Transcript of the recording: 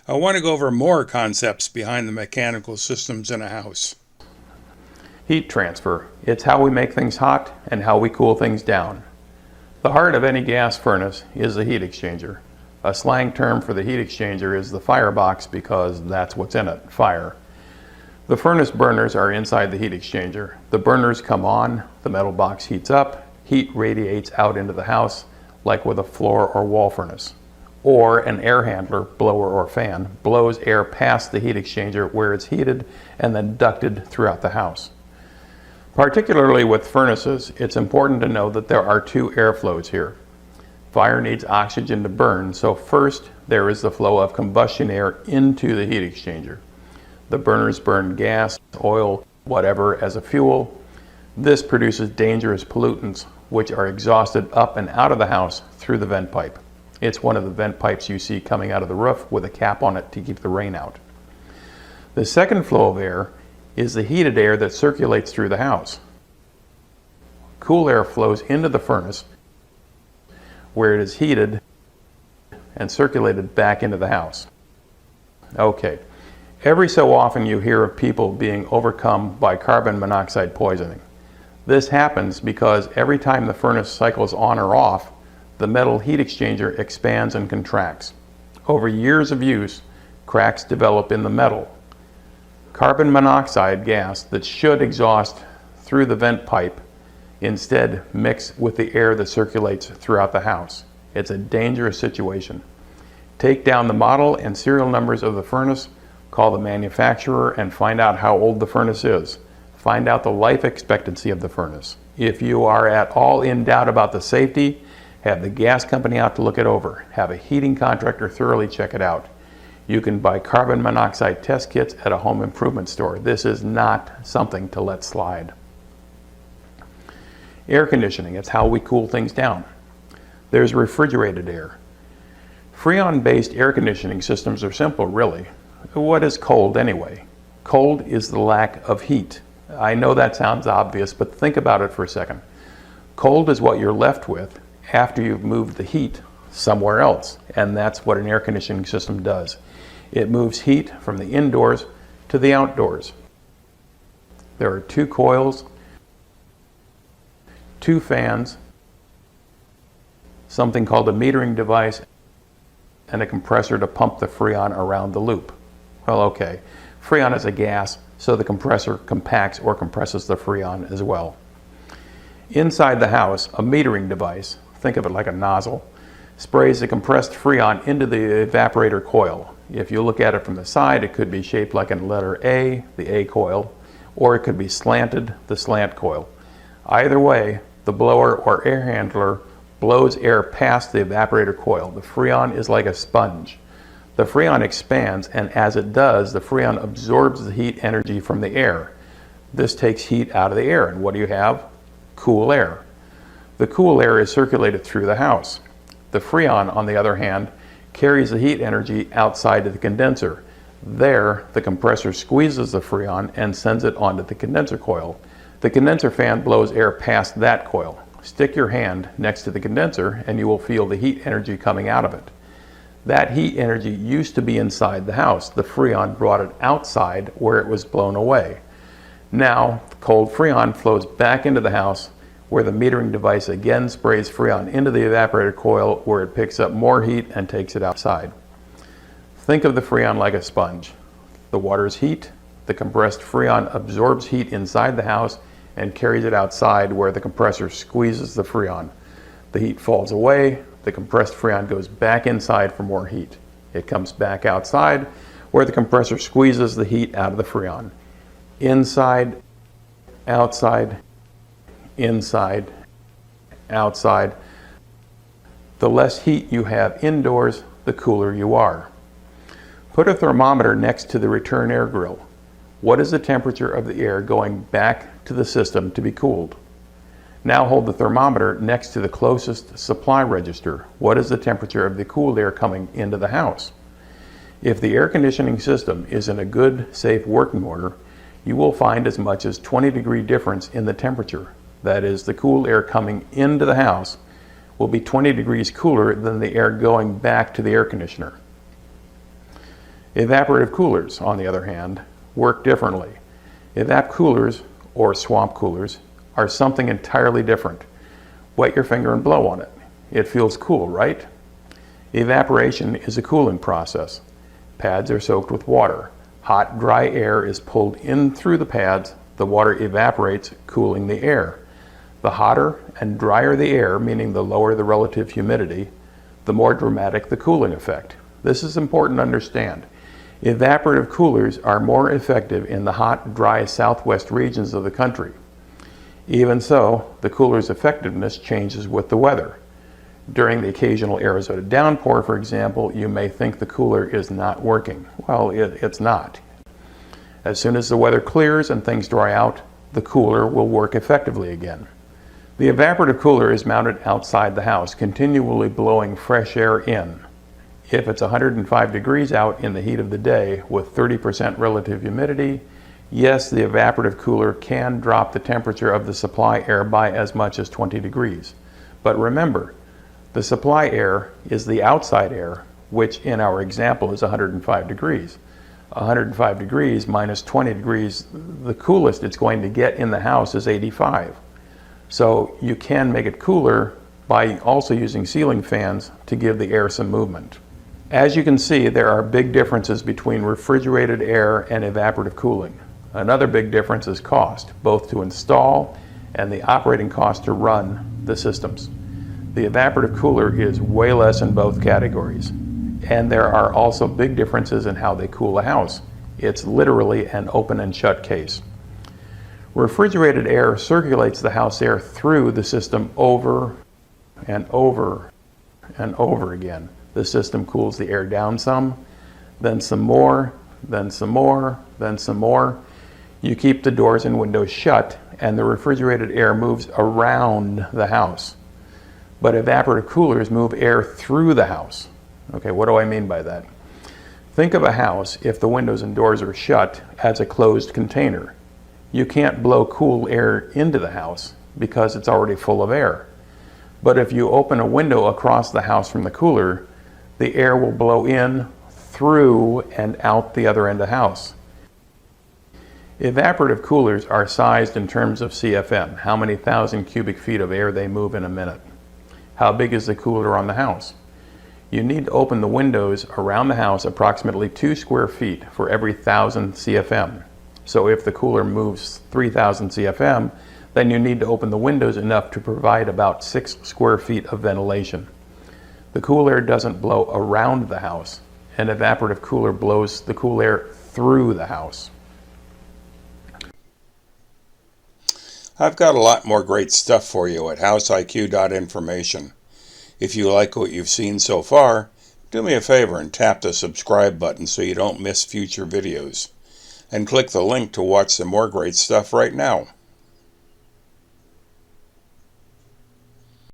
I want to go over more concepts behind the mechanical systems in a house. Heat transfer. It's how we make things hot and how we cool things down. The heart of any gas furnace is the heat exchanger. A slang term for the heat exchanger is the firebox because that's what's in it, fire. The furnace burners are inside the heat exchanger. The burners come on, the metal box heats up, heat radiates out into the house like with a floor or wall furnace. Or an air handler, blower or fan, blows air past the heat exchanger where it's heated and then ducted throughout the house. Particularly with furnaces, it's important to know that there are two airflows here. Fire needs oxygen to burn, so first there is the flow of combustion air into the heat exchanger. The burners burn gas, oil, whatever as a fuel. This produces dangerous pollutants, which are exhausted up and out of the house through the vent pipe. It's one of the vent pipes you see coming out of the roof with a cap on it to keep the rain out. The second flow of air is the heated air that circulates through the house. Cool air flows into the furnace where it is heated and circulated back into the house. Okay, every so often you hear of people being overcome by carbon monoxide poisoning. This happens because every time the furnace cycles on or off, the metal heat exchanger expands and contracts. Over years of use, cracks develop in the metal. Carbon monoxide gas that should exhaust through the vent pipe instead mix with the air that circulates throughout the house. It's a dangerous situation. Take down the model and serial numbers of the furnace, call the manufacturer and find out how old the furnace is. Find out the life expectancy of the furnace. If you are at all in doubt about the safety, have the gas company out to look it over. Have a heating contractor thoroughly check it out. You can buy carbon monoxide test kits at a home improvement store. This is not something to let slide. Air conditioning, it's how we cool things down. There's refrigerated air. Freon-based air conditioning systems are simple, really. What is cold anyway? Cold is the lack of heat. I know that sounds obvious, but think about it for a second. Cold is what you're left with after you've moved the heat somewhere else, and that's what an air conditioning system does. It moves heat from the indoors to the outdoors. There are two coils, two fans, something called a metering device, and a compressor to pump the Freon around the loop. Well, okay, Freon is a gas, so the compressor compacts or compresses the Freon as well. Inside the house, a metering device, think of it like a nozzle, sprays the compressed Freon into the evaporator coil. If you look at it from the side, it could be shaped like a letter A, the A coil, or it could be slanted, the slant coil. Either way, the blower or air handler blows air past the evaporator coil. The Freon is like a sponge. The Freon expands, and as it does, the Freon absorbs the heat energy from the air. This takes heat out of the air, and what do you have? Cool air. The cool air is circulated through the house. The Freon, on the other hand, carries the heat energy outside to the condenser. There, the compressor squeezes the Freon and sends it onto the condenser coil. The condenser fan blows air past that coil. Stick your hand next to the condenser and you will feel the heat energy coming out of it. That heat energy used to be inside the house. The Freon brought it outside where it was blown away. Now, cold Freon flows back into the house where the metering device again sprays Freon into the evaporator coil where it picks up more heat and takes it outside. Think of the Freon like a sponge. The water's heat, the compressed Freon absorbs heat inside the house and carries it outside where the compressor squeezes the Freon. The heat falls away, the compressed Freon goes back inside for more heat. It comes back outside where the compressor squeezes the heat out of the Freon. Inside, outside, inside, outside. The less heat you have indoors, the cooler you are. Put a thermometer next to the return air grill. What is the temperature of the air going back to the system to be cooled? Now hold the thermometer next to the closest supply register. What is the temperature of the cooled air coming into the house? If the air conditioning system is in a good, safe working order, you will find as much as 20-degree difference in the temperature. That is, the cool air coming into the house will be 20 degrees cooler than the air going back to the air conditioner. Evaporative coolers, on the other hand, work differently. Evap coolers, or swamp coolers, are something entirely different. Wet your finger and blow on it. It feels cool, right? Evaporation is a cooling process. Pads are soaked with water. Hot, dry air is pulled in through the pads. The water evaporates, cooling the air. The hotter and drier the air, meaning the lower the relative humidity, the more dramatic the cooling effect. This is important to understand. Evaporative coolers are more effective in the hot, dry southwest regions of the country. Even so, the cooler's effectiveness changes with the weather. During the occasional Arizona downpour, for example, you may think the cooler is not working. Well, it's not. As soon as the weather clears and things dry out, the cooler will work effectively again. The evaporative cooler is mounted outside the house, continually blowing fresh air in. If it's 105 degrees out in the heat of the day with 30% relative humidity, yes, the evaporative cooler can drop the temperature of the supply air by as much as 20 degrees. But remember, the supply air is the outside air, which in our example is 105 degrees. 105 degrees minus 20 degrees, the coolest it's going to get in the house is 85. So you can make it cooler by also using ceiling fans to give the air some movement. As you can see, there are big differences between refrigerated air and evaporative cooling. Another big difference is cost, both to install and the operating cost to run the systems. The evaporative cooler is way less in both categories. And there are also big differences in how they cool a house. It's literally an open and shut case. Refrigerated air circulates the house air through the system over and over and over again. The system cools the air down some, then some more, then some more, then some more. You keep the doors and windows shut, and the refrigerated air moves around the house. But evaporative coolers move air through the house. Okay, what do I mean by that? Think of a house, if the windows and doors are shut, as a closed container. You can't blow cool air into the house because it's already full of air. But if you open a window across the house from the cooler, the air will blow in, through, and out the other end of the house. Evaporative coolers are sized in terms of CFM, how many thousand cubic feet of air they move in a minute. How big is the cooler on the house? You need to open the windows around the house approximately 2 square feet for every 1,000 CFM. So if the cooler moves 3,000 CFM, then you need to open the windows enough to provide about 6 square feet of ventilation. The cool air doesn't blow around the house. An evaporative cooler blows the cool air through the house. I've got a lot more great stuff for you at houseiq.information. If you like what you've seen so far, do me a favor and tap the subscribe button so you don't miss future videos. And click the link to watch some more great stuff right now.